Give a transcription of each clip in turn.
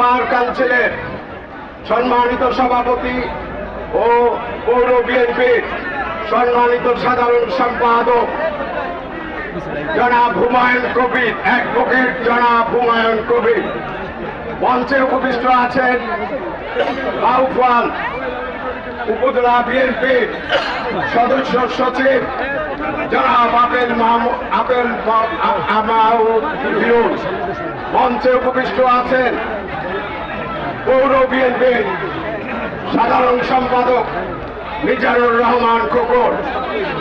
বার কাউন্সিলের সম্মানিত সভাপতি ও পৌর বিএনপির সম্মানিত সাধারণ সম্পাদক জনাব হুমায়ুন কবির, অ্যাডভোকেট জনাব হুমায়ুন কবির, মঞ্চে উপবিষ্ট আছেন বাউফল উপজেলা বিএনপির সদস্য সচিব জনাব আপেল ফিরোজ, মঞ্চে উপবিষ্ট আছেন পৌর বিএনপির সাধারণ সম্পাদক মিজানুর রহমান খোকন,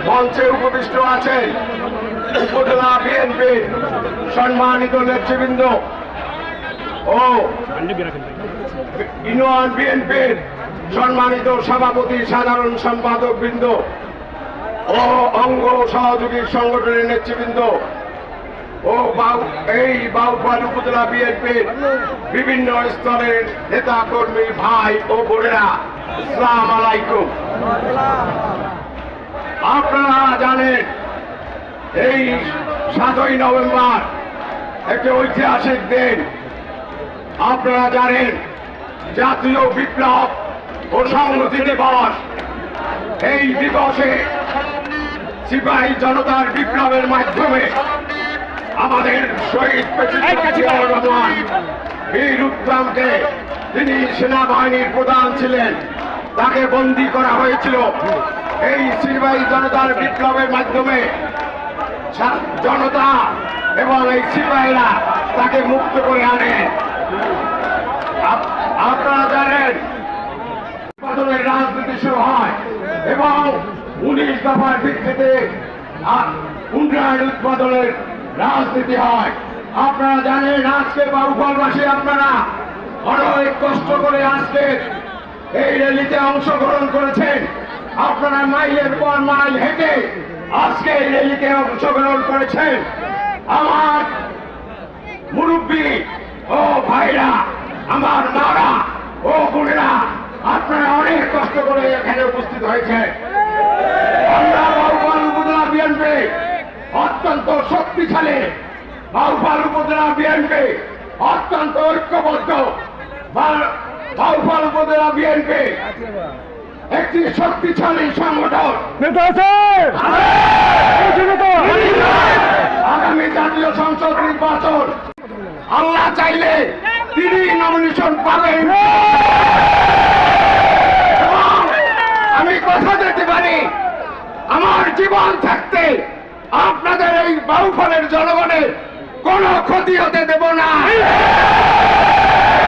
মঞ্চে উপবিষ্ট আছেন উপজেলা বিএনপির সম্মানিত নেতৃবৃন্দ ও ইউনিয়ন বিএনপির সম্মানিত সভাপতি সাধারণ সম্পাদক বৃন্দ ও অঙ্গ সহযোগী সংগঠনের নেতৃবৃন্দ ও এই বাউফল উপজেলা বিএনপির বিভিন্ন স্তরের নেতা কর্মী ভাই ও বোনেরা, আসসালামু আলাইকুম। আপনারা জানেন এই 7ই নভেম্বর একটি ঐতিহাসিক দিন। আপনারা জানেন জাতীয় বিপ্লব ও সংহতি দিবস। এই দিবসে সিপাহী জনতার বিপ্লবের মাধ্যমে আমাদের শহীদ প্রেসিডেন্ট জিয়াউর রহমান বীর উত্তমকে, তিনি সেনাবাহিনীর প্রধান ছিলেন, তাকে বন্দী করা হয়েছিল। এই সিপাহী জনতার বিপ্লবের মাধ্যমে জনতা এবং এই সিপাহীরা তাকে মুক্ত করে আনে। আপনারা জানেন বদলের রাজনীতি শুরু হয় এবং 19 দফার ভিত্তিতে উন্নয়ন উৎপাদনের রাজনীতি হয়। আপনারা জানেন আজকে বাউফলবাসী আপনারা অনেক কষ্ট করে আজকে এই র্যালিতে অংশগ্রহণ করেছেন। আপনারা মাইলের পর মাইল হেঁটে আজকে এই র্যালিতে অংশগ্রহণ করেছেন। আমার মুরব্বী ও ভাইরা, আমার মারা ও বোনেরা, আপনারা অনেক কষ্ট করে এখানে উপস্থিত হয়েছে। আমরা বাউফল উপজেলা বিএনপি অত্যন্ত শক্তিশালী, বাউফল উপজেলা বিএনপি অত্যন্ত ঐক্যবদ্ধ, বাউফল উপজেলা বিএনপি একটি শক্তিশালী সংগঠন। আগামী জাতীয় সংসদ নির্বাচন আল্লাহ চাইলে তিনি নমিনেশন পাবেন। আমি কথা দিতে পারি, আমার জীবন থাকতে আপনাদের এই বাউফলের জনগণের কোনো ক্ষতি হতে দেব না।